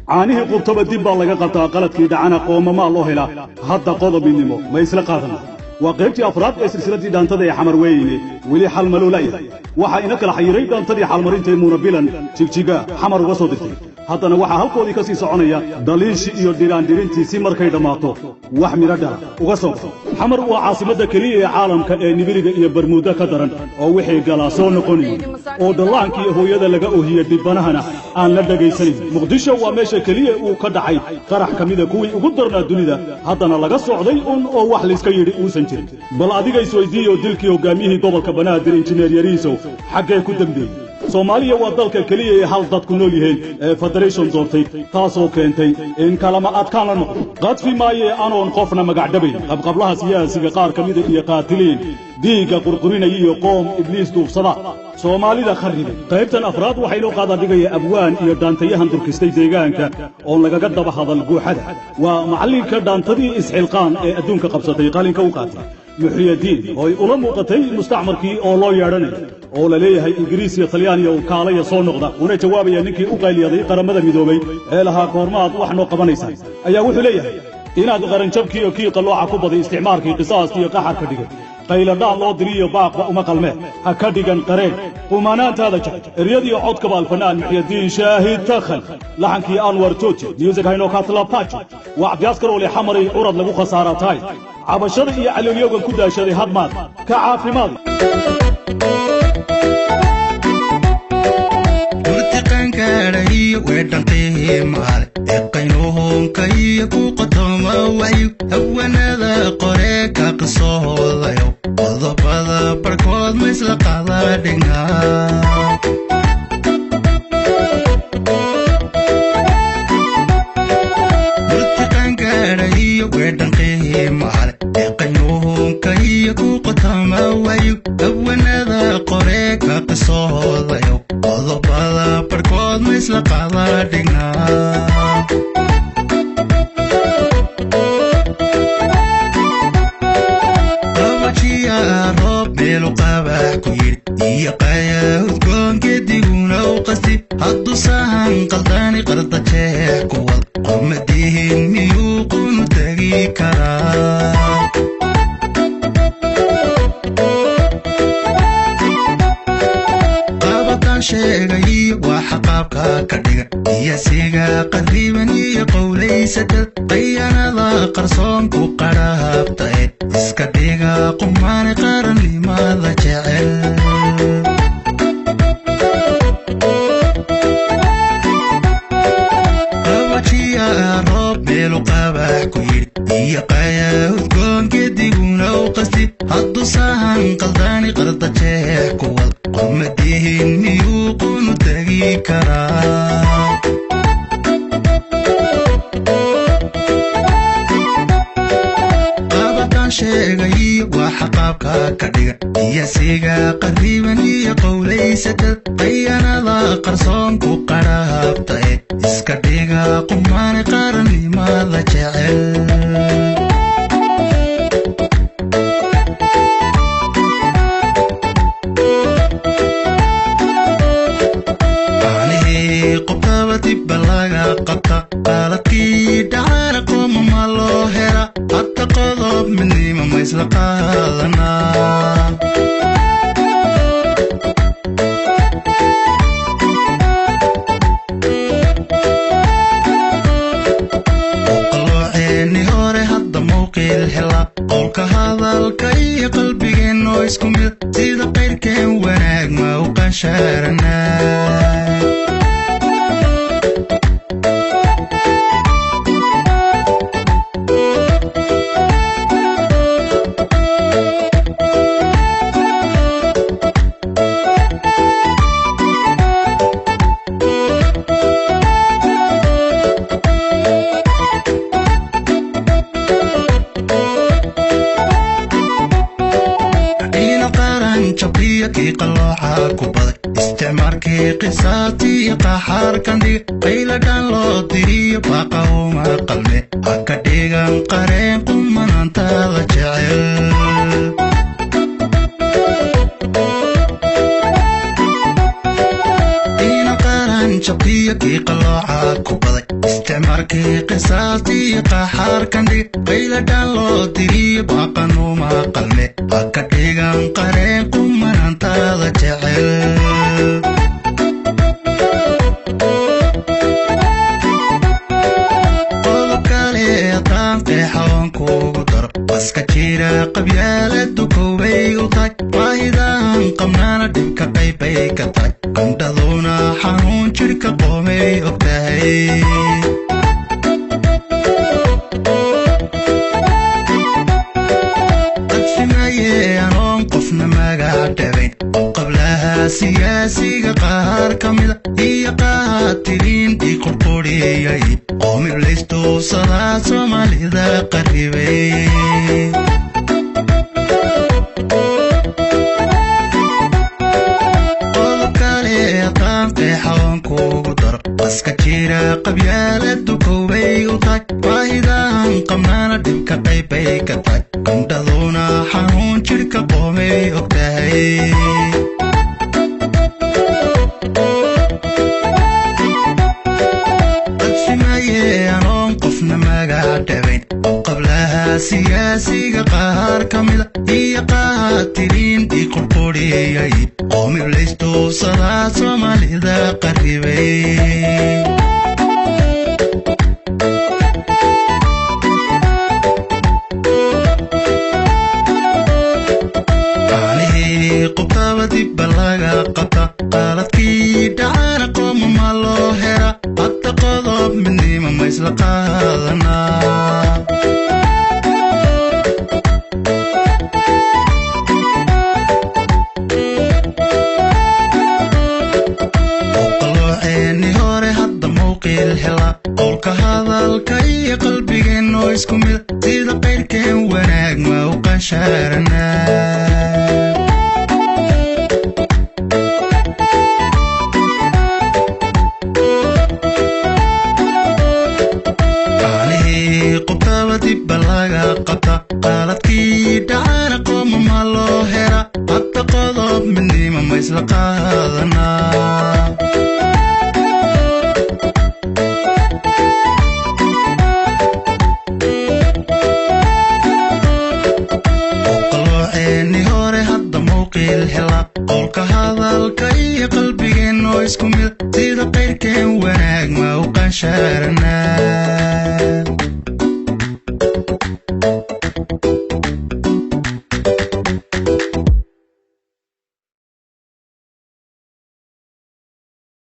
caanihii qubtaba dib baa laga qabtaa qaladkii dhacana qoomamaa loo helaa hadda qodobinimo ma isla qaadana waa qaybtii afraad ee silsiladii dhaantada ee xamar weyne weli xal maloo la'yahay waxaa ina kala xayiray dhaantadii xalmarinta ee muunabilan jigjiga xamar uga soo dirtay haddana waxaa halkoodii ka sii soconaya daliishii iyo dhiraandhirintiisii markay dhammaato wax midho dhala uga soo baxo xamar waa caasimadda keliya ee caalamka ee nibiriga iyo barmuuda ka daran oo wixii galaa soo noqonayin oo dhallaankii hooyada laga ohiye dhibbanahana aan la dhagaysanayn muqdisho waa meesha keliya uu ka dhacay qarax ka mida kuwii ugu darnaa dunida haddana laga socday oo wax layska yidhi uusan jirin bal adiga isweydiiyo dilkii hoggaamiyihii gobolka banaadir injineer yariisow xaggee ku dembeeyey soomaaliya waa dalka keliya ee hal dad ku nool yihiin ee federation doortay taasoo keentay in kalama adkaan la noqdo qadfi maaye anoon qofna magacdhabayn qabqablaha siyaasiga qaar ka mida iyo qaatiliin dhiigga qurqurinaya iyo qoom ibliis duufsada soomaalida kharribay qaybtan afraad waxay loo qaadaa dhigaya abwaan iyo dhaantayahan durkistay deegaanka oon lagaga daba hadal guuxada waa macallinka dhaantadii isxilqaan ee adduunka qabsatay qalinka u qaatay muxiyadiin oo ay ula muuqatay mustacmarkii oo loo yeedhanayo oo la leeyahay ingiriis iyo talyaaniya uu kaalaya soo noqda una jawaabaya ninkii u qayliyaday qaramada midoobay ee lahaa koormaad wax noo qabanaysaan ayaa wuxuu leeyahay inaad qaranjabkii iyo kii qallooca ku baday isticmaalkii qisaaskii iyo qaxarka dhigay qayladhaan loo diriyo baaqba uma qalmeen ha ka dhigan qareen qumanaantaada jecel eryadiiyo codkaba alfanaan muxiyadiin shaahid takhal laxankii anwar jooji music hayno katlapajo waa cabdiyaaskar le xamaray curad lagu khasaara tahay cabashada iyo caloolyogan ku daashaday hadmaad ka caafimaad iyo weedhanqii maale ee qaynuhunka iyo ku qotoma wayu hawanada qore ka qisoodayo qodobada barkood ma isla qaada dhingaa iyo weedhanqii maale ee qaynuhunka iyo ku qotoma wayu hawanada qore ka qisoodayo qodobada barkood ma isla qaada dhignaa qabajiya roob meelu qabax ku yidhi iyo qaya udgoon gediguna u qasti hadduu sahan qaldani qarda jeex ku wad qomadihin miyuu qunu tegi karaa sheegayo waxa qaabka ka dhiga iyo siga qariban iyo qowlaysada qayanada qarsoon ku qarabtae iska dhiga qumaani qarannimada jecel qabajiya roob meelu qabax ku yidhi iyo qaya udgoon gediguna u qasti hadduu sahan qaldani qarda jeex ku wad qomadihin miyuu qunu tegi karaa qabadan sheegayo waxa qaabka ka dhiga iyo siga qariban iyo qowlaysada qayanada qarsoon ku qarabtae iska dhiga qumaani qarannimada jecel qaladkii dhacana qoomama loo hela hadda qodob midnimo ma isla qaadanaa qalooceeni hore hadda mawqiil hela qowlka hadalka iyo qalbigeenoo isku mid sida qayrkeen wanaag ma u qashaaranaa kii qalooca ku baday isticmaalkii qisaastii qaxaarkan dhiga qayladhaan loo diriyo baaqa uma qalme ha ka dhigan qareen qumanaantaada jecel halkii qisaastii qaxaar kandhig qayladhaan loo diriyo baaqanuma qalme ha ka dhigan qareen qumanantaada jecel baska jira qabyaaladu kowbay u tahay waahidan qabnaana dhibka qaybay ka tahay qandhaduna xanuun jirka qoomay og tahay qadsimaye anoon qofna magac dhabayn oo qablaha siyaasiga qaar ka mida iyo qaatiliin ii qorqoriyay oo midlaystuusadaa soomaalida qarribay baska jira qabyaaladu kowbay u tahay waahidan qabnaana dhibka qaybay ka tahay qandhaduna xanuun jirka qoomay og tahay qadsimaye anoon qofna magac dhabayn oo qablaha siyaasiga qaar ka mida iyo qaatiliin ii qorqoriyay oo midlaystuusadaa soomaalida qarribay qubtabadibba laga qabta qaaladkii dhacana qooma ma loo hera hadda qodob midnima ma isla qaadanaa oqalooceeni hore hadda mawqiil hela qowlka hadalka iyo qalbigeenoo isku mid sida qayrkeen wanaag ma u qashaaranaa qubtabadibba laga qabta qaaladkii dhacana qooma ma loo hera hadda qodob midnima ma isla qaadanaa oqalooceeni hore hadda mawqiil hela qowlka hadalka iyo qalbigeenoo isku mid sida qayrkeen wanaag ma u qashaaranaa